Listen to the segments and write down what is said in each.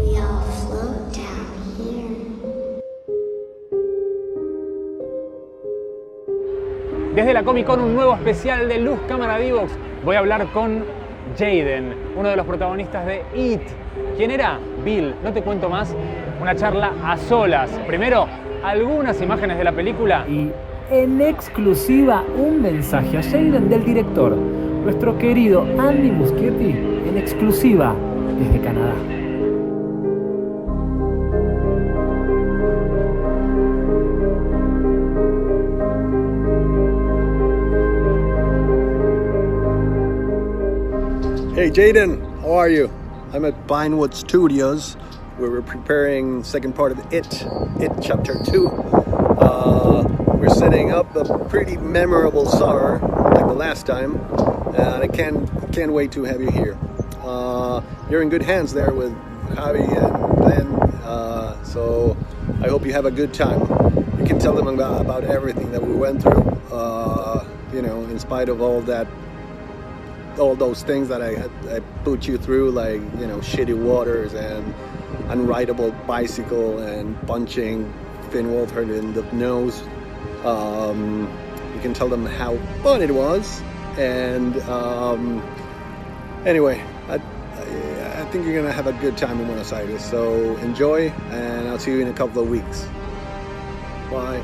We all float down here. Desde la Comic Con, un nuevo especial de Luz Cámara Dibox. Voy a hablar con Jaeden, uno de los protagonistas de It. ¿Quién era? Bill. No te cuento más. Una charla a solas. Primero, algunas imágenes de la película. Y en exclusiva, un mensaje a Jaeden del director, nuestro querido Andy Muschietti, en exclusiva desde Canadá. Hey Jaeden, how are you? I'm at Vinewood Studios, where we're preparing the second part of It Chapter 2. We're setting up a pretty memorable summer, like the last time, and I can't wait to have you here. You're in good hands there with Javi and Glenn, so I hope you have a good time. You can tell them about everything that we went through, in spite of all those things that I put you through, like, shitty waters and unrideable bicycle and punching Finn Wolfhard in the nose. You can tell them how fun it was, and anyway, I think you're gonna have a good time in Buenos Aires, so enjoy, and I'll see you in a couple of weeks. Bye.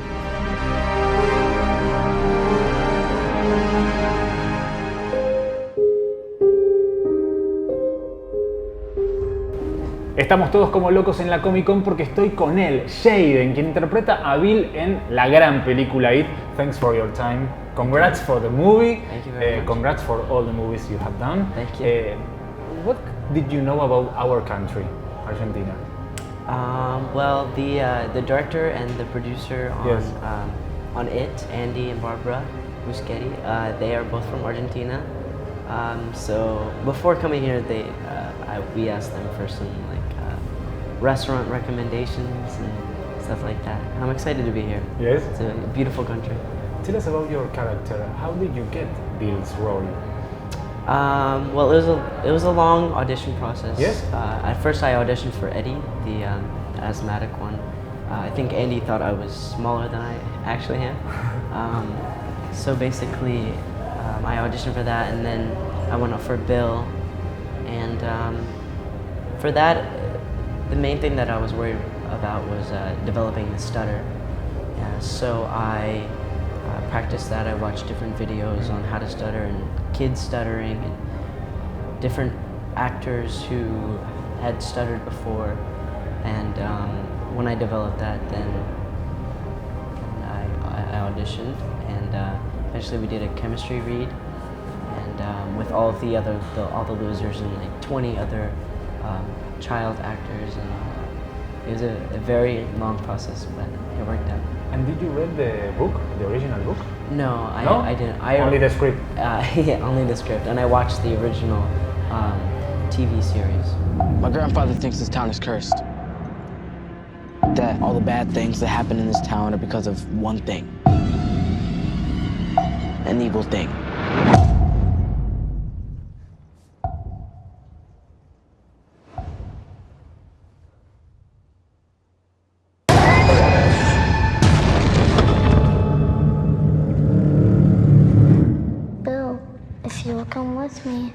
Estamos todos como locos en la Comic Con porque estoy con él, Jaeden, quien interpreta a Bill en la gran película It. Thanks for your time. Congrats for the movie. Thank you very much. Congrats for all the movies you have done. Thank you. What did you know about our country, Argentina? Well, the director and the producer on Yes. On It, Andy and Barbara Muschietti, they are both from Argentina. So before coming here, we asked them for some restaurant recommendations and stuff like that. I'm excited to be here. Yes. It's a beautiful country. Tell us about your character. How did you get Bill's role? Well, it was a long audition process. Yes. At first, I auditioned for Eddie, the asthmatic one. I think Andy thought I was smaller than I actually am. So basically, I auditioned for that, and then I went up for Bill. And for that, the main thing that I was worried about was developing the stutter. So I practiced that. I watched different videos on how to stutter and kids stuttering and different actors who had stuttered before. And when I developed that, then I auditioned, and eventually we did a chemistry read, and with all the losers and like 20 other child actors, and it was a very long process, but it worked out. And did you read the book, the original book? No, I didn't. Only the script? Yeah, only the script, and I watched the original TV series. My grandfather thinks this town is cursed. That all the bad things that happen in this town are because of one thing. An evil thing. Bill, if you'll come with me,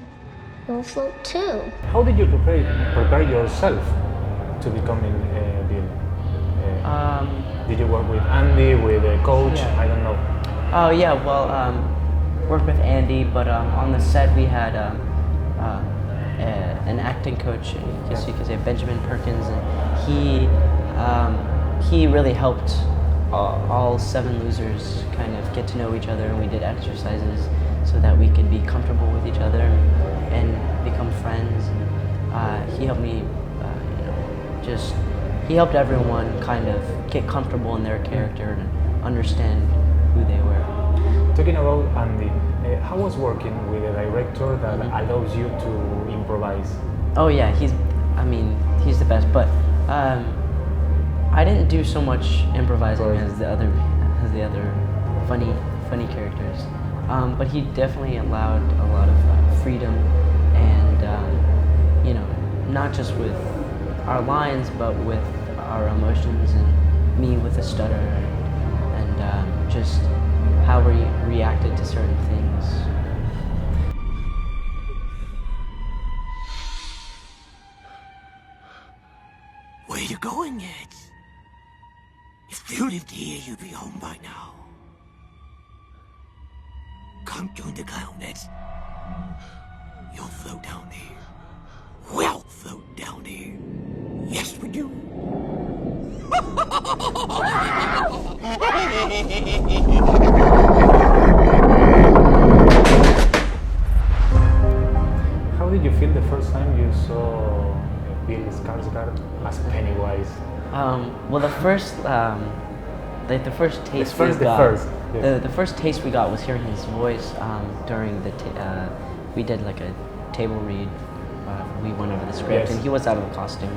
you'll float too. How did you prepare yourself to becoming Bill? Did you work with Andy, with a coach? Yeah. I don't know. Oh yeah, well, worked with Andy, but on the set we had an acting coach, I guess you could say, Benjamin Perkins, and he really helped all 7 losers kind of get to know each other, and we did exercises so that we could be comfortable with each other and become friends. He helped me, he helped everyone kind of get comfortable in their character and understand who they were. Talking about Andy, how was working with a director that allows you to improvise? Oh yeah, he's the best, but I didn't do so much improvising as the other funny characters. But he definitely allowed a lot of freedom, and not just with our lines, but with our emotions, and me with a stutter, and just how we reacted to certain things. Where you going, Ed? If you lived here, you'd be home by now. Come join the clown, Ed. You'll float down there. We'll float down there. Yes, we do. How did you feel the first time you saw Bill Skarsgård as Pennywise? Well, the first taste the first taste we got was hearing his voice during the we did like a table read. We went over the script, yes. and he was out of the costume,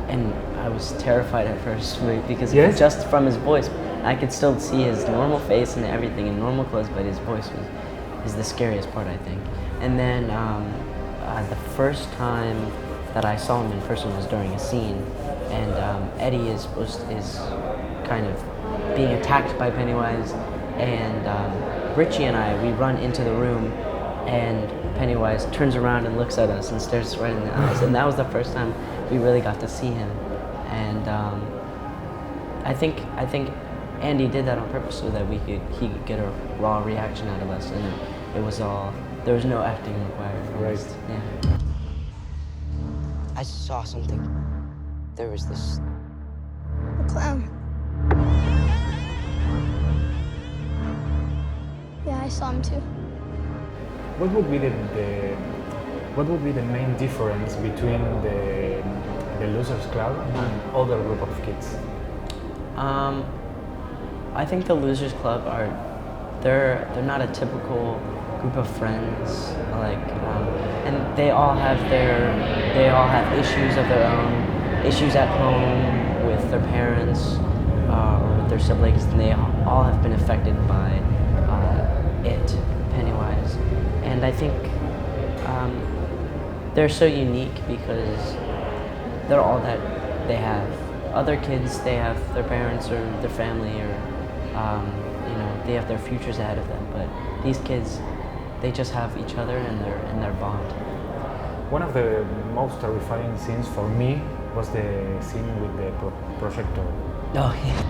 and I was terrified at first because yes? just from his voice, I could still see his normal face and everything in normal clothes, but his voice is the scariest part, I think. And then the first time that I saw him in person was during a scene, and Eddie is kind of being attacked by Pennywise, and Richie and we run into the room, and Pennywise turns around and looks at us and stares right in the eyes, and that was the first time we really got to see him. And I think Andy did that on purpose so that he could get a raw reaction out of us, and there was no acting required. Right. Yeah. I saw something. There was this. A clown. Yeah, I saw him too. What would be the main difference between the Losers Club and other group of kids? I think the Losers Club they're not a typical group of friends, and they all have issues of their own, issues at home with their parents or with their siblings, and they all have been affected by Pennywise. And I think they're so unique because they're all that they have. Other kids, they have their parents or their family, or they have their futures ahead of them. But these kids, they just have each other and their bond. One of the most terrifying scenes for me was the scene with the projector. Oh yeah.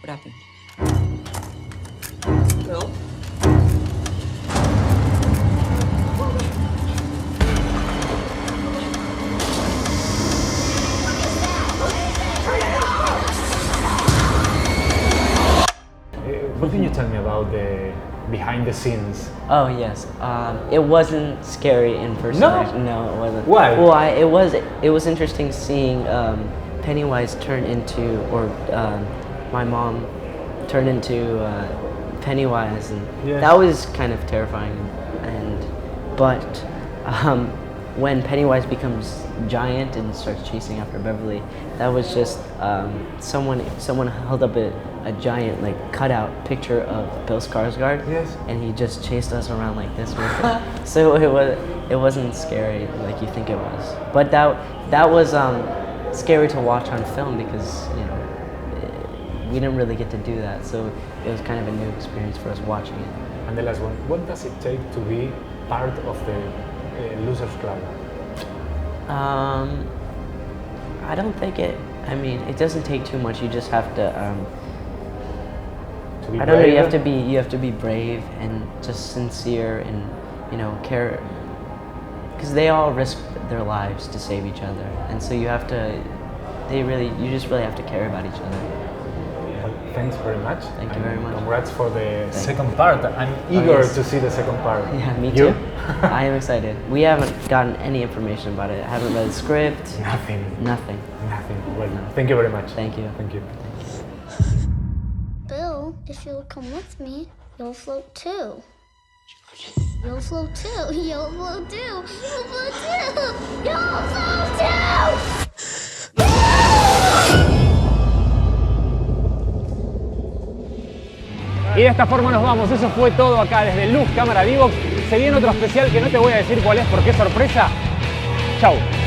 What happened? Well, What can you tell me about the behind the scenes? Oh yes, it wasn't scary in person. No? No, it wasn't. Why? Well, it was interesting seeing Pennywise turn into, or my mom turn into Pennywise, and Yes. that was kind of terrifying. But when Pennywise becomes giant and starts chasing after Beverly, that was just someone held up a giant cutout picture of Bill Skarsgård, Yes. and he just chased us around like this with it. So it wasn't scary like you think it was. But that was scary to watch on film because we didn't really get to do that. So it was kind of a new experience for us watching it. And the last one, what does it take to be part of the Losers Club? I don't think it doesn't take too much. You just have to. To be I don't know. brave? You have to be brave and just sincere and care, because they all risk their lives to save each other, and so you just really have to care about each other. Well, thanks very much. Thank you very much. Congrats for the second part. I'm eager yes. to see the second part. Yeah, me You? too. I am excited. We haven't gotten any information about it. I haven't read the script. Nothing. Nothing. Well, thank you very much. Thank you. Thank you. Bill, if you'll come with me, you'll float too. You'll float too. You'll float too. You'll float too. You'll float too. Y de esta forma nos vamos. Eso fue todo acá desde Luz Cámara Dibox. Se viene otro especial que no te voy a decir cuál es porque es sorpresa. Chau.